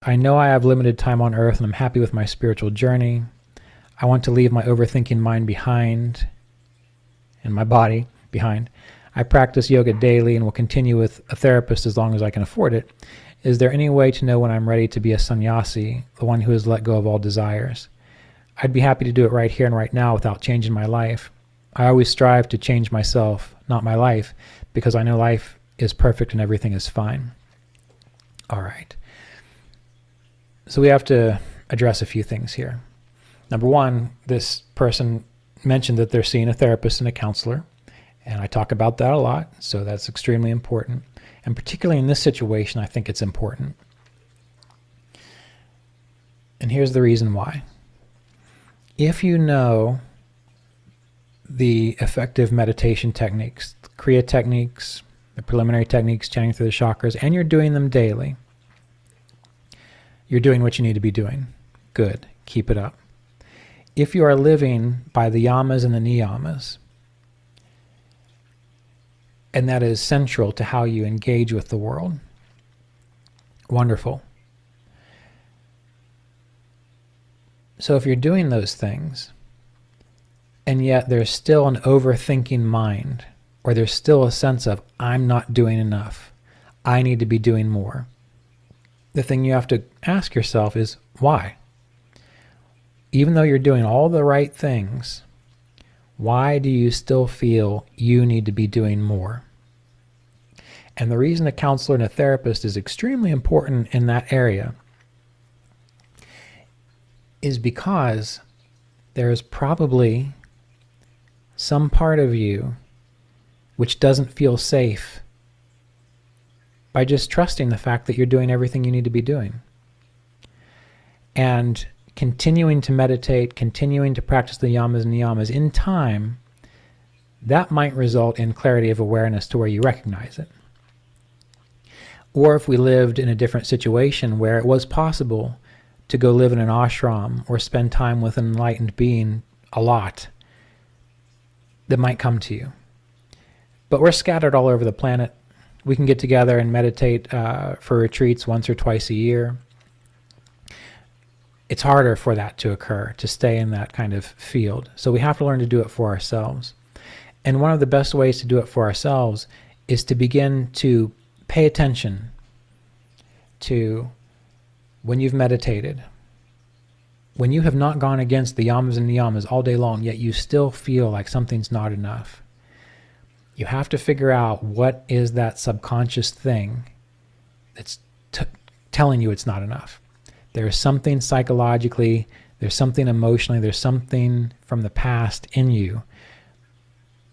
I know I have limited time on earth and I'm happy with my spiritual journey. I want to leave my overthinking mind behind and my body behind. I practice yoga daily and will continue with a therapist as long as I can afford it. Is there any way to know when I'm ready to be a sannyasi, the one who has let go of all desires? I'd be happy to do it right here and right now without changing my life. I always strive to change myself, not my life, because I know life is perfect and everything is fine. All right. So we have to address a few things here. Number one, this person mentioned that they're seeing a therapist and a counselor, and I talk about that a lot, so that's extremely important. And particularly in this situation, I think it's important. And here's the reason why. If you know the effective meditation techniques, the Kriya techniques, the preliminary techniques, chanting through the chakras, and you're doing them daily, you're doing what you need to be doing. Good. Keep it up. If you are living by the yamas and the niyamas, and that is central to how you engage with the world, wonderful. So if you're doing those things, and yet there's still an overthinking mind, or there's still a sense of, I'm not doing enough, I need to be doing more, the thing you have to ask yourself is, why? Even though you're doing all the right things, why do you still feel you need to be doing more? And the reason a counselor and a therapist is extremely important in that area is because there is probably some part of you which doesn't feel safe by just trusting the fact that you're doing everything you need to be doing. And continuing to meditate, continuing to practice the yamas and niyamas in time, that might result in clarity of awareness to where you recognize it. Or if we lived in a different situation where it was possible to go live in an ashram or spend time with an enlightened being a lot, that might come to you. But we're scattered all over the planet. We can get together and meditate for retreats once or twice a year. It's harder for that to occur, to stay in that kind of field. So we have to learn to do it for ourselves. And one of the best ways to do it for ourselves is to begin to pay attention to when you've meditated, when you have not gone against the yamas and niyamas all day long, yet you still feel like something's not enough. You have to figure out what is that subconscious thing that's telling you it's not enough. There's something psychologically, there's something emotionally, there's something from the past in you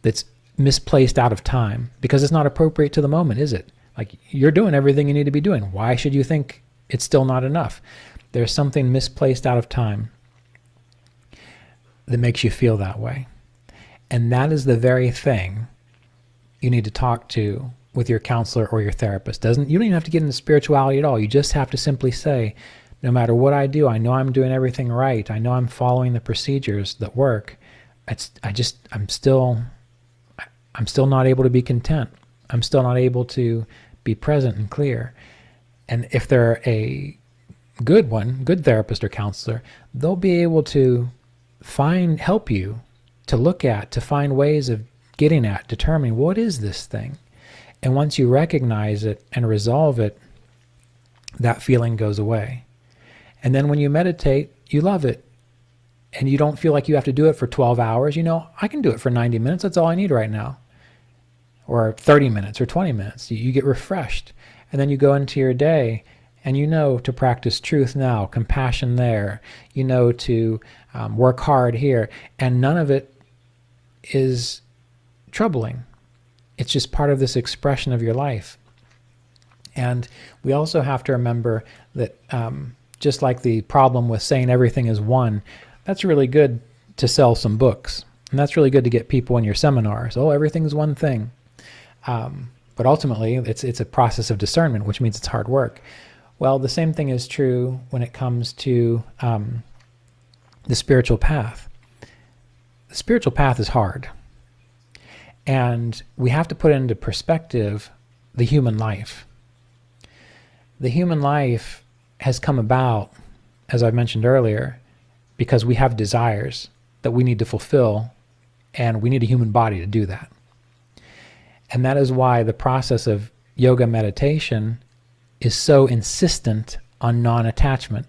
that's misplaced out of time because it's not appropriate to the moment, is it? Like, you're doing everything you need to be doing. Why should you think it's still not enough? There's something misplaced out of time that makes you feel that way. And that is the very thing you need to talk to with your counselor or your therapist. You don't even have to get into spirituality at all. You just have to simply say, no matter what I do, I know I'm doing everything right. I know I'm following the procedures that work. I'm still not able to be content. I'm still not able to be present and clear. And if they're a good therapist or counselor, they'll be able to help you to look at, to find ways of getting at, determining what is this thing. And once you recognize it and resolve it, that feeling goes away. And then when you meditate, you love it. And you don't feel like you have to do it for 12 hours. You know, I can do it for 90 minutes. That's all I need right now. Or 30 minutes or 20 minutes. You get refreshed. And then you go into your day and you know to practice truth now, compassion there. You know to work hard here. And none of it is troubling. It's just part of this expression of your life. And we also have to remember that just like the problem with saying everything is one, that's really good to sell some books. And that's really good to get people in your seminars. Oh, everything's one thing. But ultimately, it's a process of discernment, which means it's hard work. Well, the same thing is true when it comes to the spiritual path. The spiritual path is hard. And we have to put into perspective the human life. The human life has come about, as I mentioned earlier, because we have desires that we need to fulfill, and we need a human body to do that. And that is why the process of yoga meditation is so insistent on non-attachment.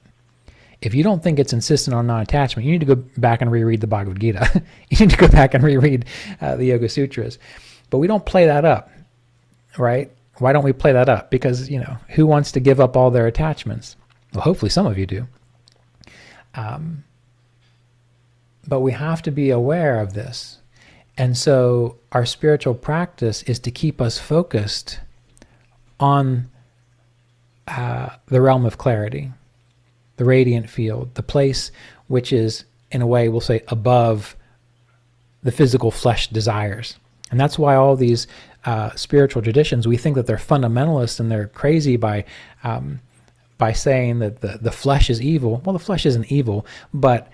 If you don't think it's insistent on non-attachment, you need to go back and reread the Bhagavad Gita. You need to go back and reread the Yoga Sutras. But we don't play that up, right? Why don't we play that up? Because, who wants to give up all their attachments? Well, hopefully some of you do. But we have to be aware of this. And so our spiritual practice is to keep us focused on the realm of clarity, the radiant field, the place which is, in a way, we'll say, above the physical flesh desires. And that's why all these spiritual traditions, we think that they're fundamentalists and they're crazy by saying that the flesh is evil. Well, the flesh isn't evil, but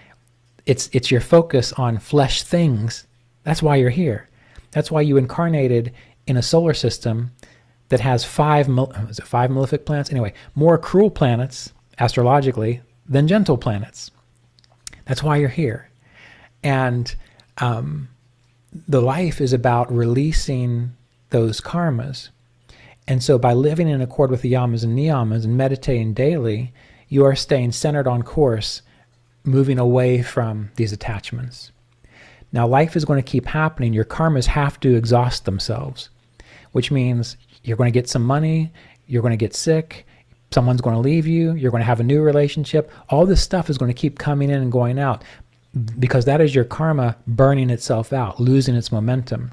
it's your focus on flesh things. That's why you're here. That's why you incarnated in a solar system that has five malefic planets? Anyway, more cruel planets, astrologically, than gentle planets. That's why you're here. And the life is about releasing those karmas. And so by living in accord with the yamas and niyamas and meditating daily, you are staying centered on course, moving away from these attachments. Now, life is going to keep happening. Your karmas have to exhaust themselves, which means you're going to get some money, you're going to get sick, someone's going to leave you, you're going to have a new relationship. All this stuff is going to keep coming in and going out because that is your karma burning itself out, losing its momentum.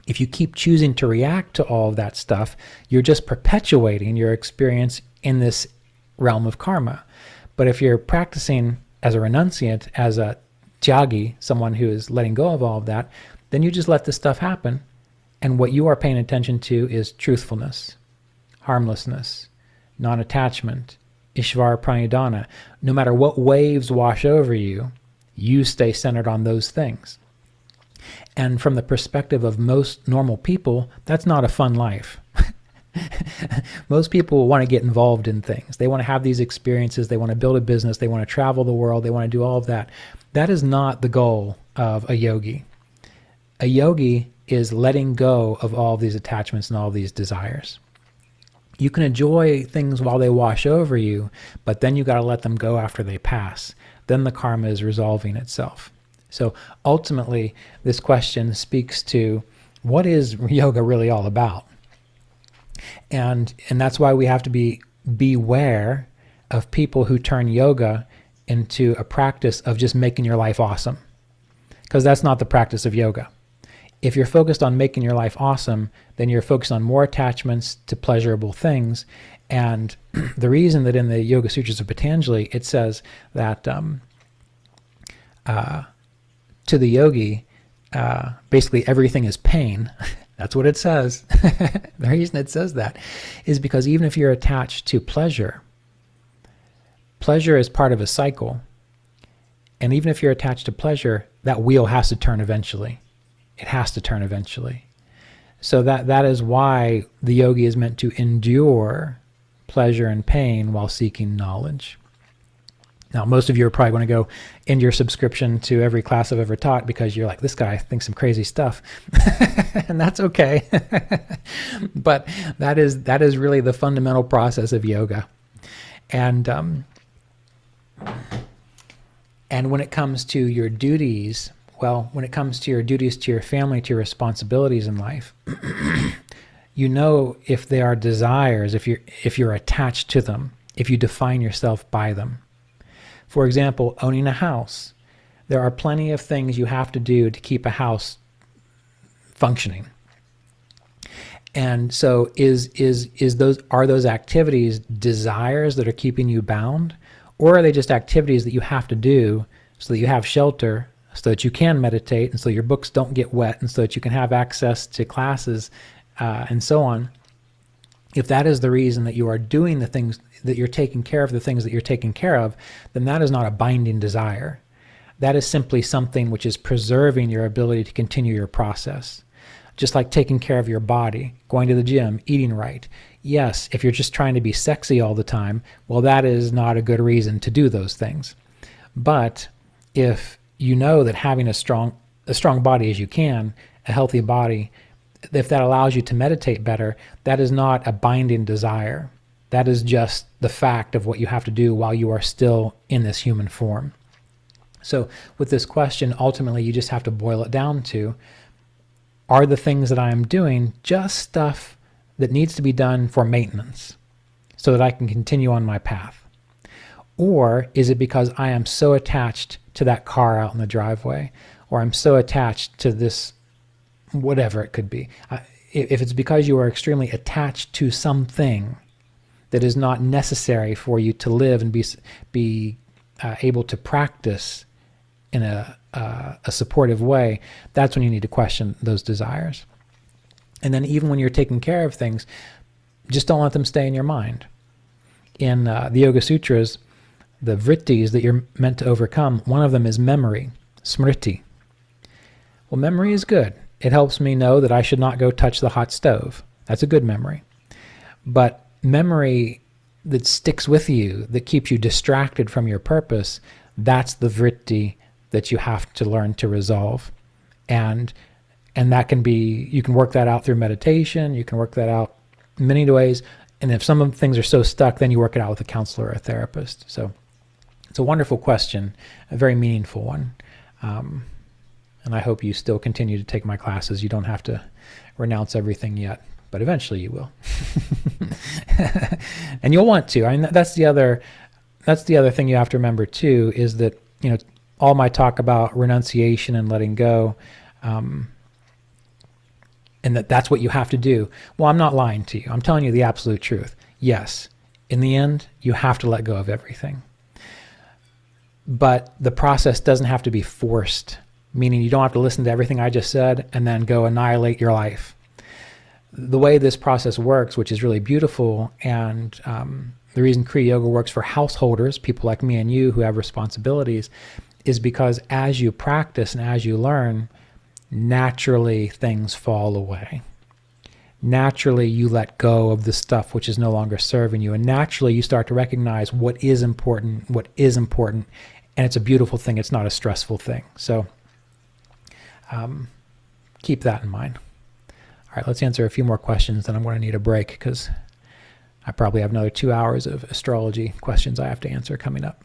If you keep choosing to react to all of that stuff, you're just perpetuating your experience in this realm of karma. But if you're practicing as a renunciant, as a tyagi, someone who is letting go of all of that, then you just let this stuff happen. And what you are paying attention to is truthfulness, harmlessness, non-attachment, Ishvara Pranidhana. No matter what waves wash over you, you stay centered on those things. And from the perspective of most normal people, that's not a fun life. Most people want to get involved in things. They want to have these experiences. They want to build a business. They want to travel the world. They want to do all of that. That is not the goal of a yogi. A yogi is letting go of all these attachments and all these desires. You can enjoy things while they wash over you, but then you got to let them go after they pass. Then the karma is resolving itself. So ultimately, this question speaks to what is yoga really all about? And that's why we have to beware of people who turn yoga into a practice of just making your life awesome. Because that's not the practice of yoga. If you're focused on making your life awesome, then you're focused on more attachments to pleasurable things. And the reason that in the Yoga Sutras of Patanjali, it says that to the yogi, basically everything is pain. That's what it says. The reason it says that is because even if you're attached to pleasure, pleasure is part of a cycle. And even if you're attached to pleasure, that wheel has to turn eventually. It has to turn eventually. So that is why the yogi is meant to endure pleasure and pain while seeking knowledge. Now, most of you are probably going to go end your subscription to every class I've ever taught because you're like, this guy thinks some crazy stuff. And that's okay. But that is really the fundamental process of yoga. And when it comes to your duties, when it comes to your duties to your family, to your responsibilities in life, you know if they are desires, if you're attached to them, if you define yourself by them. For example, owning a house. There are plenty of things you have to do to keep a house functioning. And so are those activities desires that are keeping you bound? Or are they just activities that you have to do so that you have shelter, so that you can meditate, and so your books don't get wet, and so that you can have access to classes, and so on? If that is the reason that you are doing the things, that you're taking care of the things that you're taking care of, then that is not a binding desire. That is simply something which is preserving your ability to continue your process. Just like taking care of your body, going to the gym, eating right. Yes, if you're just trying to be sexy all the time, well, that is not a good reason to do those things. But if you know that having a strong body as you can, a healthy body, if that allows you to meditate better, that is not a binding desire. That is just the fact of what you have to do while you are still in this human form. So with this question, ultimately you just have to boil it down to, are the things that I am doing just stuff that needs to be done for maintenance so that I can continue on my path? Or is it because I am so attached to that car out in the driveway, or I'm so attached to this, whatever it could be? If it's because you are extremely attached to something that is not necessary for you to live and be able to practice in a supportive way, that's when you need to question those desires. And then even when you're taking care of things, just don't let them stay in your mind. In the Yoga Sutras, the vrittis that you're meant to overcome, one of them is memory, smriti. Well, memory is good. It helps me know that I should not go touch the hot stove. That's a good memory. But memory that sticks with you, that keeps you distracted from your purpose, that's the vritti that you have to learn to resolve. And that can be, you can work that out through meditation, you can work that out in many ways. And if some of the things are so stuck, then you work it out with a counselor or a therapist. So it's a wonderful question, a very meaningful one. And I hope you still continue to take my classes. You don't have to renounce everything yet, but eventually you will. And you'll want to. I mean, that's the other thing you have to remember too, is that, all my talk about renunciation and letting go, and that's what you have to do. Well, I'm not lying to you. I'm telling you the absolute truth. Yes, in the end, you have to let go of everything. But the process doesn't have to be forced, meaning you don't have to listen to everything I just said and then go annihilate your life. The way this process works, which is really beautiful, and the reason Kriya Yoga works for householders, people like me and you who have responsibilities, is because as you practice and as you learn, naturally things fall away. Naturally you let go of the stuff which is no longer serving you, and naturally you start to recognize what is important, and it's a beautiful thing. It's not a stressful thing. So keep that in mind. All right, let's answer a few more questions, then I'm going to need a break because I probably have another 2 hours of astrology questions I have to answer coming up.